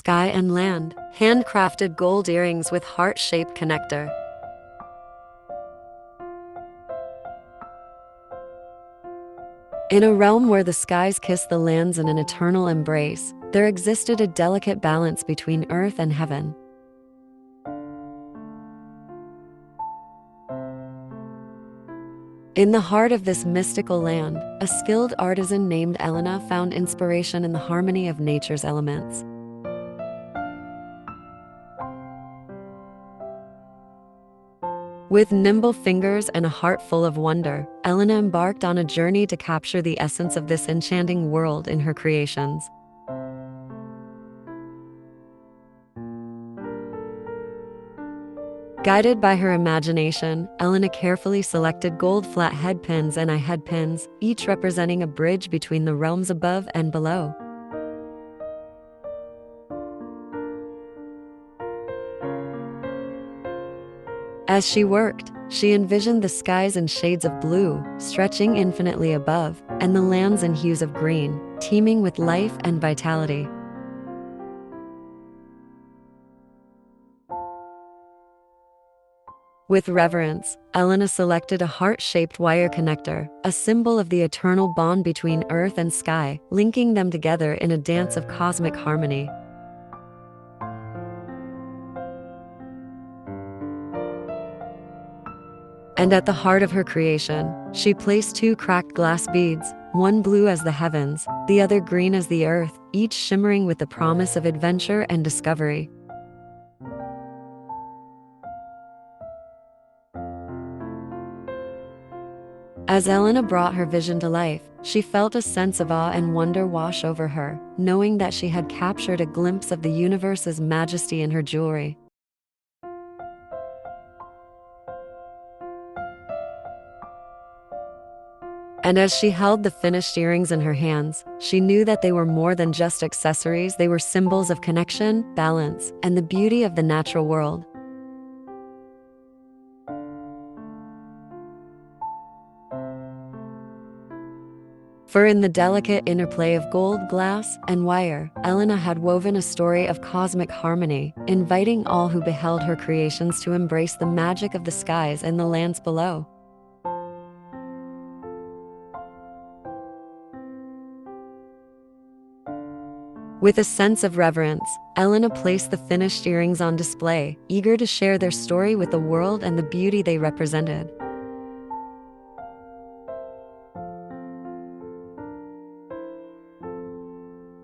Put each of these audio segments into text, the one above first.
sky and land, handcrafted gold earrings with heart-shaped connector. In a realm where the skies kiss the lands in an eternal embrace, there existed a delicate balance between earth and heaven. In the heart of this mystical land, a skilled artisan named Elena found inspiration in the harmony of nature's elements. With nimble fingers and a heart full of wonder, Elena embarked on a journey to capture the essence of this enchanting world in her creations. Guided by her imagination, Elena carefully selected gold flat head pins and eye head pins, each representing a bridge between the realms above and below. As she worked, she envisioned the skies in shades of blue, stretching infinitely above, and the lands in hues of green, teeming with life and vitality. With reverence, Elena selected a heart-shaped wire connector, a symbol of the eternal bond between earth and sky, linking them together in a dance of cosmic harmony. And at the heart of her creation, she placed two cracked glass beads, one blue as the heavens, the other green as the earth, each shimmering with the promise of adventure and discovery. As Elena brought her vision to life, she felt a sense of awe and wonder wash over her, knowing that she had captured a glimpse of the universe's majesty in her jewelry. And as she held the finished earrings in her hands, she knew that they were more than just accessories. They were symbols of connection, balance, and the beauty of the natural world. For in the delicate interplay of gold, glass, and wire, Elena had woven a story of cosmic harmony, inviting all who beheld her creations to embrace the magic of the skies and the lands below. With a sense of reverence, Elena placed the finished earrings on display, eager to share their story with the world and the beauty they represented.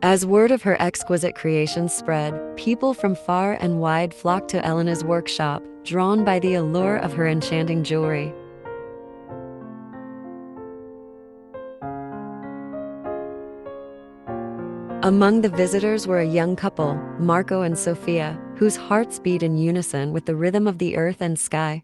As word of her exquisite creations spread, people from far and wide flocked to Elena's workshop, drawn by the allure of her enchanting jewelry. Among the visitors were a young couple, Marco and Sofia, whose hearts beat in unison with the rhythm of the earth and sky.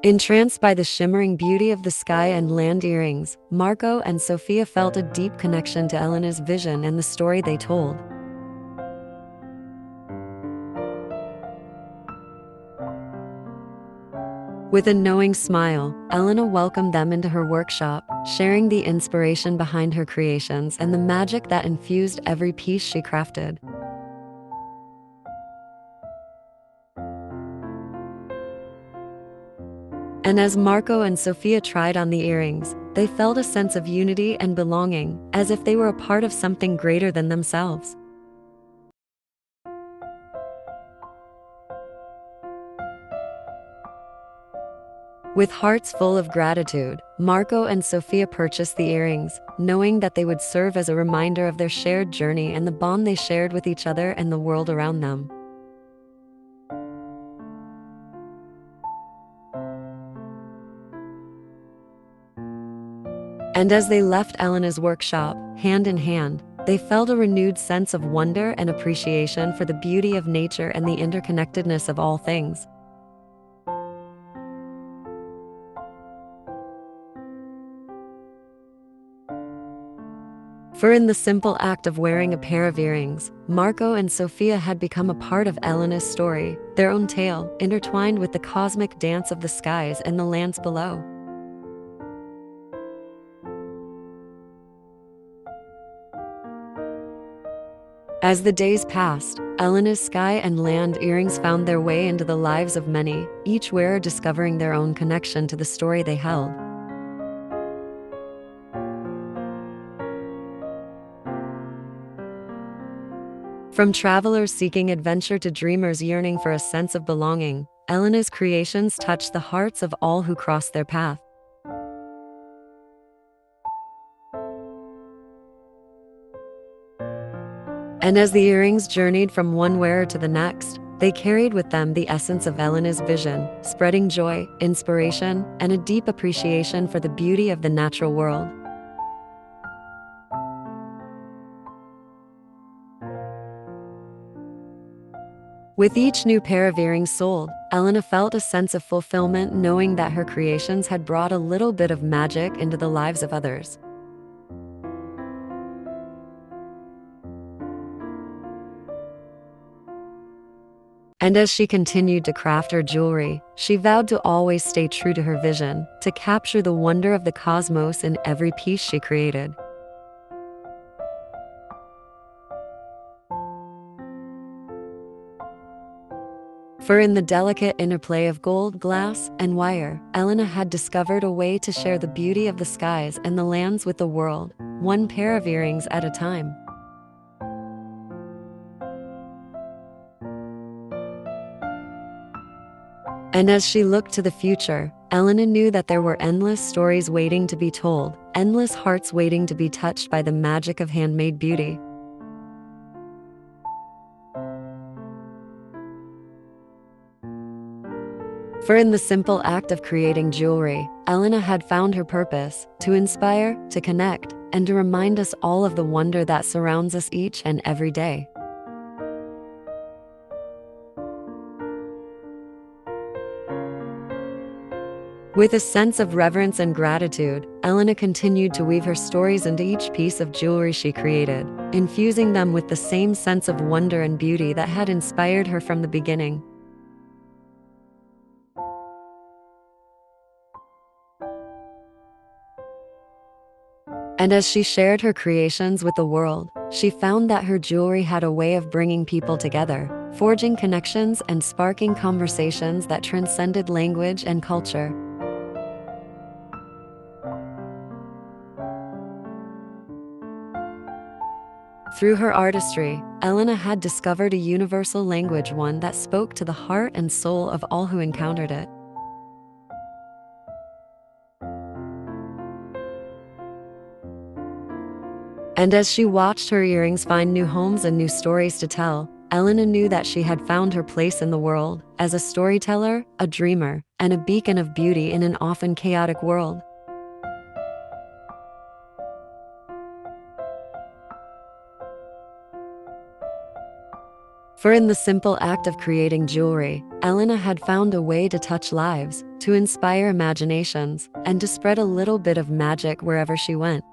Entranced by the shimmering beauty of the sky and land earrings, Marco and Sofia felt a deep connection to Elena's vision and the story they told. With a knowing smile, Elena welcomed them into her workshop, sharing the inspiration behind her creations and the magic that infused every piece she crafted. And as Marco and Sofia tried on the earrings, they felt a sense of unity and belonging, as if they were a part of something greater than themselves. With hearts full of gratitude, Marco and Sofia purchased the earrings, knowing that they would serve as a reminder of their shared journey and the bond they shared with each other and the world around them. And as they left Elena's workshop, hand in hand, they felt a renewed sense of wonder and appreciation for the beauty of nature and the interconnectedness of all things. For in the simple act of wearing a pair of earrings, Marco and Sofia had become a part of Elena's story, their own tale, intertwined with the cosmic dance of the skies and the lands below. As the days passed, Elena's sky and land earrings found their way into the lives of many, each wearer discovering their own connection to the story they held. From travelers seeking adventure to dreamers yearning for a sense of belonging, Elena's creations touched the hearts of all who crossed their path. And as the earrings journeyed from one wearer to the next, they carried with them the essence of Elena's vision, spreading joy, inspiration, and a deep appreciation for the beauty of the natural world. With each new pair of earrings sold, Elena felt a sense of fulfillment knowing that her creations had brought a little bit of magic into the lives of others. And as she continued to craft her jewelry, she vowed to always stay true to her vision, to capture the wonder of the cosmos in every piece she created. For in the delicate interplay of gold, glass, and wire, Elena had discovered a way to share the beauty of the skies and the lands with the world, one pair of earrings at a time. And as she looked to the future, Elena knew that there were endless stories waiting to be told, endless hearts waiting to be touched by the magic of handmade beauty. For in the simple act of creating jewelry, Elena had found her purpose, to inspire, to connect, and to remind us all of the wonder that surrounds us each and every day. With a sense of reverence and gratitude, Elena continued to weave her stories into each piece of jewelry she created, infusing them with the same sense of wonder and beauty that had inspired her from the beginning. And as she shared her creations with the world, she found that her jewelry had a way of bringing people together, forging connections and sparking conversations that transcended language and culture. Through her artistry, Elena had discovered a universal language, one that spoke to the heart and soul of all who encountered it. And as she watched her earrings find new homes and new stories to tell, Elena knew that she had found her place in the world, as a storyteller, a dreamer, and a beacon of beauty in an often chaotic world. For in the simple act of creating jewelry, Elena had found a way to touch lives, to inspire imaginations, and to spread a little bit of magic wherever she went.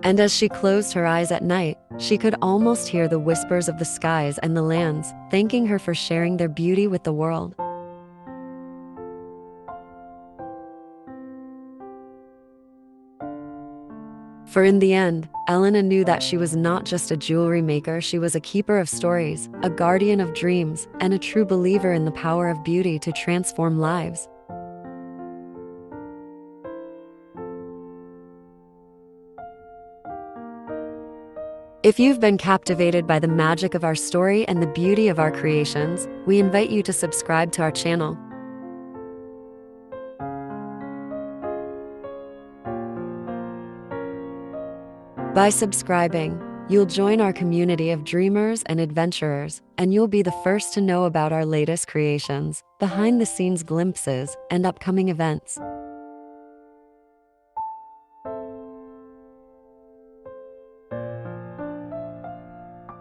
And as she closed her eyes at night, she could almost hear the whispers of the skies and the lands, thanking her for sharing their beauty with the world. For in the end, Elena knew that she was not just a jewelry maker, she was a keeper of stories, a guardian of dreams, and a true believer in the power of beauty to transform lives. If you've been captivated by the magic of our story and the beauty of our creations, we invite you to subscribe to our channel. By subscribing, you'll join our community of dreamers and adventurers, and you'll be the first to know about our latest creations, behind-the-scenes glimpses, and upcoming events.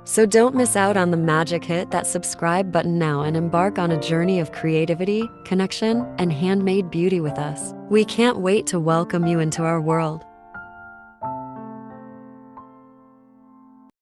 So don't miss out on the magic. Hit that subscribe button now and embark on a journey of creativity, connection, and handmade beauty with us. We can't wait to welcome you into our world.